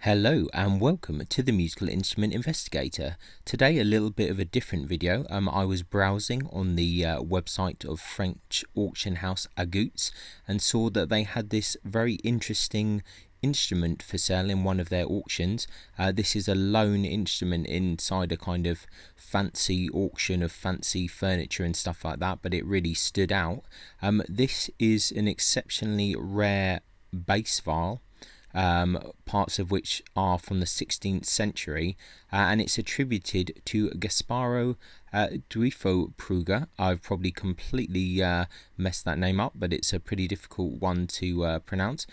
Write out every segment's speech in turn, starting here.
Hello and welcome to the Musical Instrument Investigator. Today a little bit of a different video. I was browsing on the website of French auction house Agouts and saw that they had this very interesting instrument for sale in one of their auctions. This is a lone instrument inside a kind of fancy auction of fancy furniture and stuff like that, but it really stood out. This is an exceptionally rare bass viol, parts of which are from the 16th century, and it's attributed to Gasparo Duifo-Pruga. I've probably completely messed that name up, but it's a pretty difficult one to pronounce.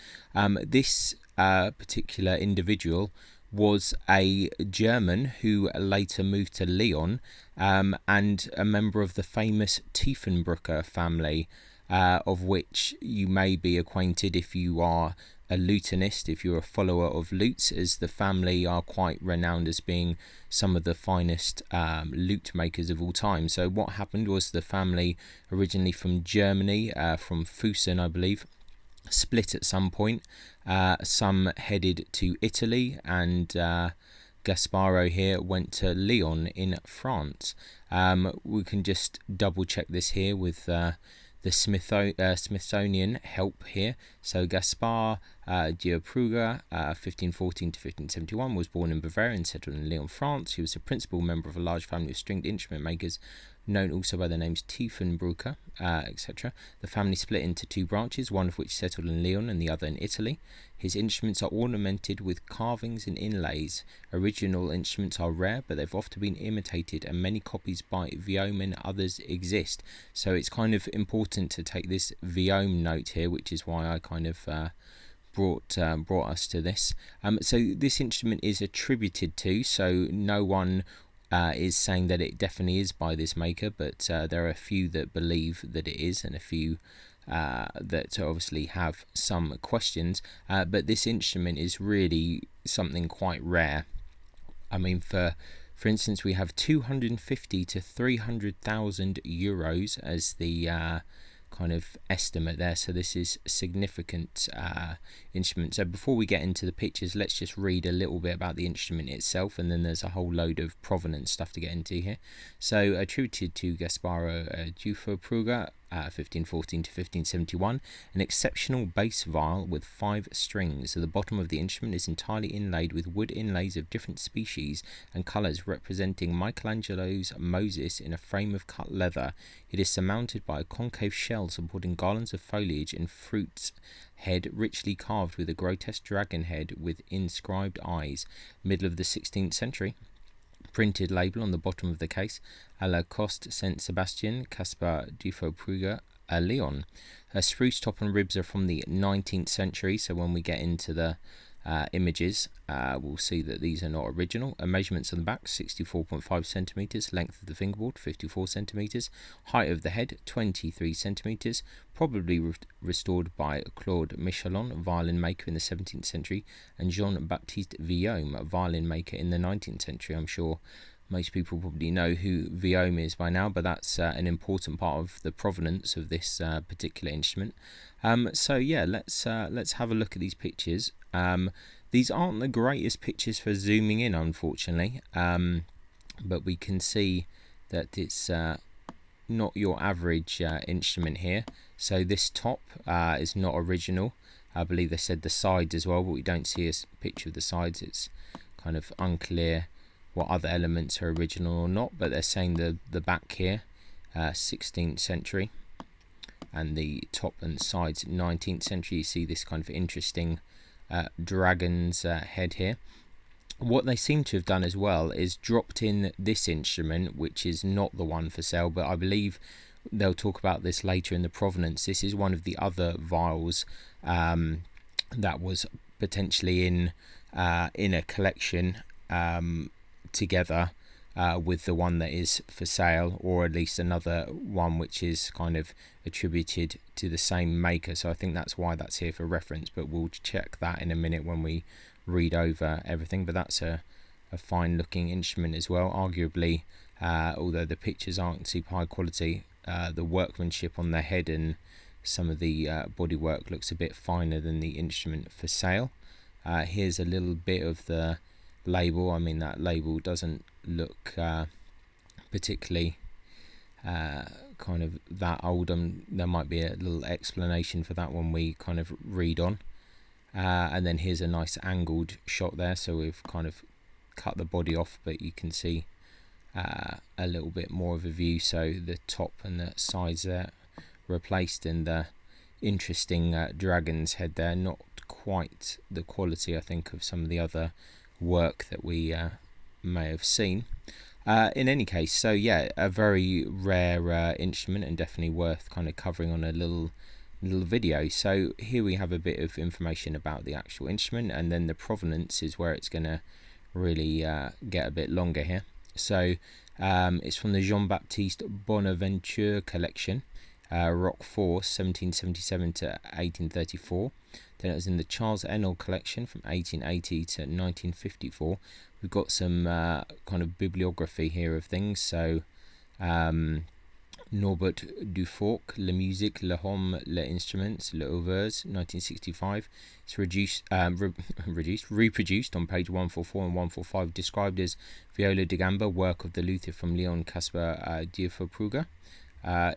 This particular individual was a German who later moved to Lyon, and a member of the famous Tiefenbrücker family, of which you may be acquainted if you are a lutenist, if you're a follower of lutes, as the family are quite renowned as being some of the finest lute makers of all time. So what happened was the family, originally from Germany, from Füssen I believe, split at some point. Some headed to Italy, and Gasparo here went to Lyon in France. We can just double check this here with the Smithsonian help here. So Gaspar Duifo-Pruga, 1514 to 1571, was born in Bavaria and settled in Lyon, France. He was a principal member of a large family of stringed instrument makers, known also by the names Tiefenbrücker, etc. The family split into two branches, one of which settled in Lyon and the other in Italy. His instruments are ornamented with carvings and inlays. Original instruments are rare, but they've often been imitated, and many copies by Vuillaume and others exist. So it's kind of important to take this Vuillaume note here, which is why I kind of brought us to this. So this instrument is attributed to, so no one is saying that it definitely is by this maker, but there are a few that believe that it is, and a few that obviously have some questions. But this instrument is really something quite rare. I mean, for instance, we have 250 to 300,000 euros as the kind of estimate there, so this is a significant instrument. So before we get into the pictures, let's just read a little bit about the instrument itself, and then there's a whole load of provenance stuff to get into here. So attributed to Gasparo Duifo-Pruga, 1514 to 1571, an exceptional bass viol with 5 strings. So the bottom of the instrument is entirely inlaid with wood inlays of different species and colours, representing Michelangelo's Moses in a frame of cut leather. It is surmounted by a concave shell supporting garlands of foliage and fruits head richly carved with a grotesque dragon head with inscribed eyes. Middle of the 16th century. Printed label on the bottom of the case, à la Coste Saint Sebastian, Caspar Duifo-Pruga, Lyon. Spruce top and ribs are from the 19th century, so when we get into the images, we'll see that these are not original. Measurements on the back: 64.5 centimeters. Length of the fingerboard: 54 centimeters. Height of the head: 23 centimeters. Probably restored by Claude Michelon, violin maker in the 17th century, and Jean-Baptiste Vuillaume, violin maker in the 19th century. I'm sure most people probably know who Vuillaume is by now, but that's an important part of the provenance of this particular instrument. So yeah, let's have a look at these pictures. These aren't the greatest pictures for zooming in, unfortunately, but we can see that it's not your average instrument here. So this top is not original. I believe they said the sides as well, but we don't see a picture of the sides. It's kind of unclear what other elements are original or not, but they're saying the back here, 16th century, and the top and sides 19th century. You see this kind of interesting dragon's head here. What they seem to have done as well is dropped in this instrument, which is not the one for sale, but I believe they'll talk about this later in the provenance. This is one of the other viols that was potentially in a collection together with the one that is for sale, or at least another one which is kind of attributed to the same maker. So I think that's why that's here for reference, but we'll check that in a minute when we read over everything. But that's a fine looking instrument as well. Arguably, although the pictures aren't super high quality, the workmanship on the head and some of the bodywork looks a bit finer than the instrument for sale. Here's a little bit of the label. I mean, that label doesn't look particularly kind of that old. There might be a little explanation for that when we kind of read on. And then here's a nice angled shot there, so we've kind of cut the body off, but you can see a little bit more of a view. So the top and the sides there replaced, and the interesting dragon's head there, not quite the quality I think of some of the other work that we may have seen. In any case, so yeah, a very rare instrument, and definitely worth kind of covering on a little video. So here we have a bit of information about the actual instrument, and then the provenance is where it's going to really get a bit longer here. So it's from the Jean-Baptiste Bonaventure collection, Roquefort 1777 to 1834. Then it was in the Charles Ennell collection from 1880 to 1954. We've got some kind of bibliography here of things. So Norbert Dufourc, La Musique, Le Homme, Les Instruments, Les Ouvres, 1965. It's reproduced on page 144 and 145, described as Viola da Gamba, work of the luthier from Lyon, Caspar Diefenbrugger.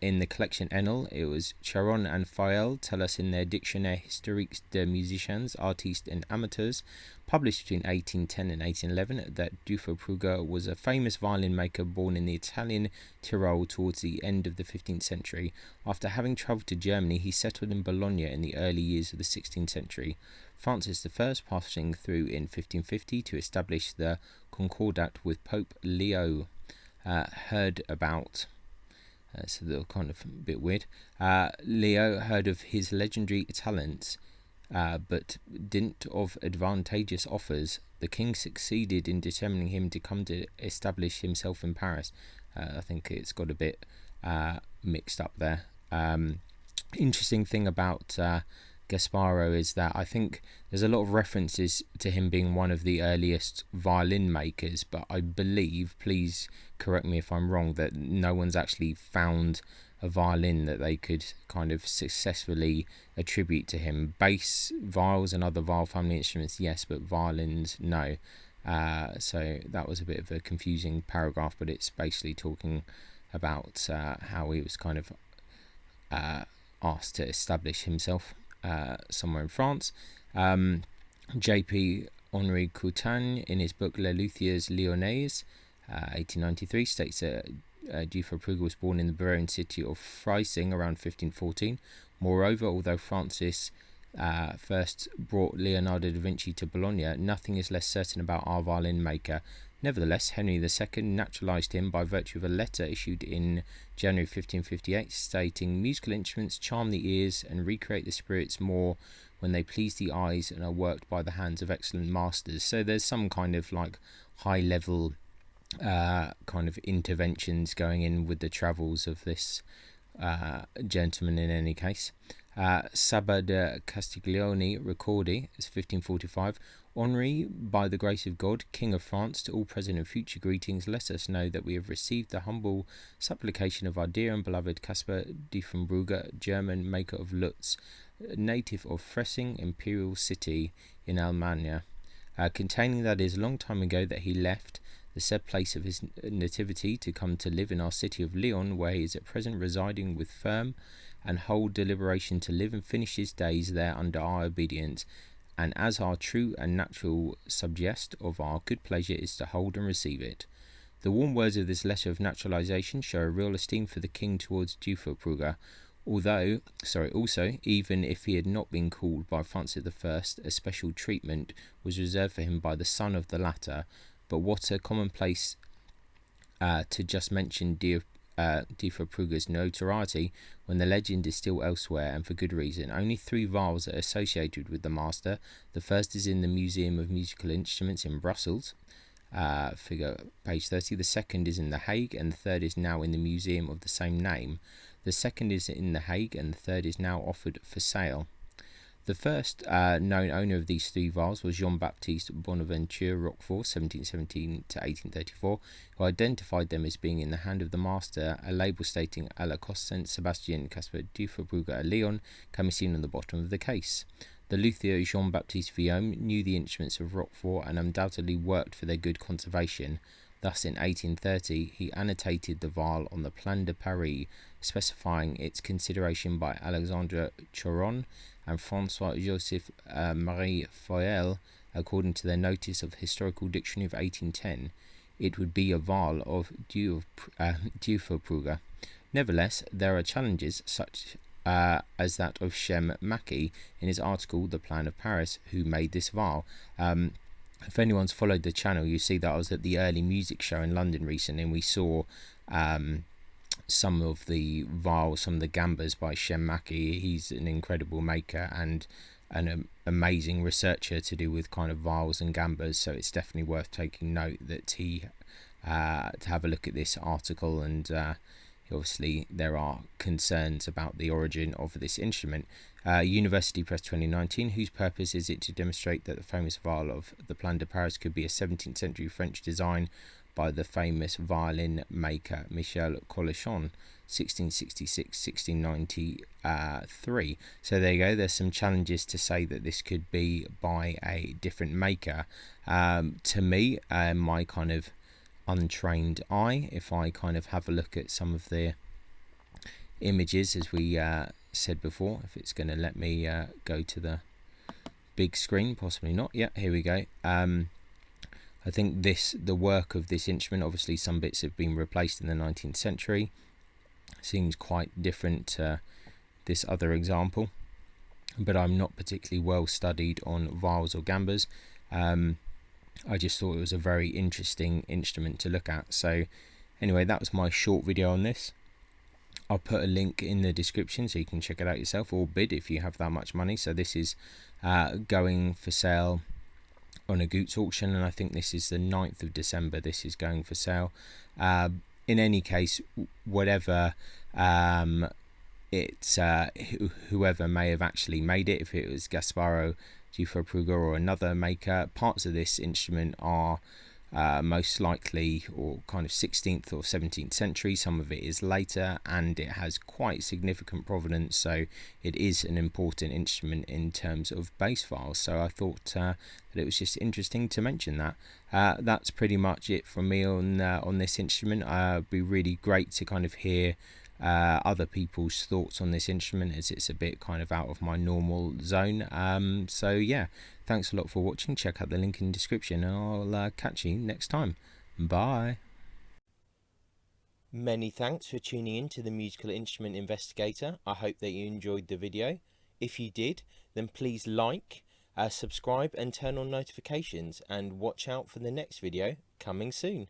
In the collection Ennell, it was Charon and Fael tell us in their Dictionnaire historique des musiciens, artistes and amateurs, published between 1810 and 1811, that Diefenbrugger was a famous violin maker born in the Italian Tyrol towards the end of the 15th century. After having travelled to Germany, he settled in Bologna in the early years of the 16th century. Francis I, passing through in 1550 to establish the Concordat with Pope Leo, heard about... so they're kind of a bit weird. Leo heard of his legendary talents, but dint of advantageous offers, the king succeeded in determining him to come to establish himself in Paris. I think it's got a bit mixed up there. Interesting thing about Gasparo is that I think there's a lot of references to him being one of the earliest violin makers, but I believe, please correct me if I'm wrong, that no one's actually found a violin that they could kind of successfully attribute to him. Bass, viols and other viol family instruments, yes, but violins, no. So that was a bit of a confusing paragraph, but it's basically talking about how he was kind of asked to establish himself somewhere in France. J.P. Henri Coutagne, in his book Les Luthiers Lyonnais, 1893, states that Diefenbrugger was born in the Bavarian city of Freising around 1514. Moreover, although Francis first brought Leonardo da Vinci to Bologna, nothing is less certain about our violin maker. Nevertheless, Henry II naturalised him by virtue of a letter issued in January 1558, stating, musical instruments charm the ears and recreate the spirits more when they please the eyes and are worked by the hands of excellent masters. So there's some kind of like high level kind of interventions going in with the travels of this gentleman in any case. Saba de Castiglione Ricordi is 1545. Henri, by the grace of God, King of France, to all present and future greetings, let us know that we have received the humble supplication of our dear and beloved Caspar Diefenbrugger, German, maker of Lutz, native of Freising, imperial city in Almania, containing that it is a long time ago that he left the said place of his nativity to come to live in our city of Lyon, where he is at present residing with firm and whole deliberation to live and finish his days there under our obedience, and as our true and natural subject of our good pleasure is to hold and receive it. The warm words of this letter of naturalization show a real esteem for the king towards Diefenbrugger, also, even if he had not been called by Francis I, a special treatment was reserved for him by the son of the latter. But what a commonplace to just mention Diefenbrugger's notoriety when the legend is still elsewhere, and for good reason. Only 3 viols are associated with the master. The first is in the Museum of Musical Instruments in Brussels, figure page 30. The second is in The Hague, and the third is now in the museum of the same name. The second is in The Hague, and the third is now offered for sale. The first known owner of these 3 viols was Jean-Baptiste Bonaventure Roquefort, 1717 to 1834, who identified them as being in the hand of the master. A label stating à la Saint Sebastien Caspar Diefenbrugger at Lyon can be seen on the bottom of the case. The luthier Jean-Baptiste Vuillaume knew the instruments of Roquefort and undoubtedly worked for their good conservation. Thus, in 1830, he annotated the viol on the Plan de Paris, specifying its consideration by Alexandre Choron and François-Joseph Marie Feuille, according to their notice of the Historical Dictionary of 1810. It would be a viol of Dufourpruga. Nevertheless, there are challenges such as that of Shem Mackie in his article The Plan of Paris, who made this viol. If anyone's followed the channel, you see that I was at the early music show in London recently, and we saw some of the viols, some of the gambas by Shem Mackie. He's an incredible maker and an amazing researcher to do with kind of viols and gambas, so it's definitely worth taking note that he to have a look at this article. And obviously there are concerns about the origin of this instrument. University Press 2019, whose purpose is it to demonstrate that the famous viol of the Plan de Paris could be a 17th century French design by the famous violin maker Michel Colochon, 1666-1693. So there you go, there's some challenges to say that this could be by a different maker. To me, my kind of untrained eye, if I kind of have a look at some of the images, as we said before, if it's going to let me go to the big screen, possibly not. Yeah, here we go. I think the work of this instrument, obviously some bits have been replaced in the 19th century, seems quite different to this other example, but I'm not particularly well studied on viols or gambas. I just thought it was a very interesting instrument to look at. So anyway, that was my short video on this. I'll put a link in the description so you can check it out yourself, or bid if you have that much money. So this is going for sale on Agoots auction, and I think this is the 9th of December this is going for sale. In any case, whatever it's whoever may have actually made it, if it was Gasparo Dufourpruga or another maker, parts of this instrument are most likely or kind of 16th or 17th century. Some of it is later, and it has quite significant provenance, so it is an important instrument in terms of bass viols. So I thought that it was just interesting to mention that. That's pretty much it from me on this instrument. It'd be really great to kind of hear other people's thoughts on this instrument, as it's a bit kind of out of my normal zone. So yeah, thanks a lot for watching. Check out the link in the description, and I'll catch you next time. Bye. Many thanks for tuning in to the Musical Instrument Investigator. I hope that you enjoyed the video. If you did, then please like, subscribe and turn on notifications, and watch out for the next video coming soon.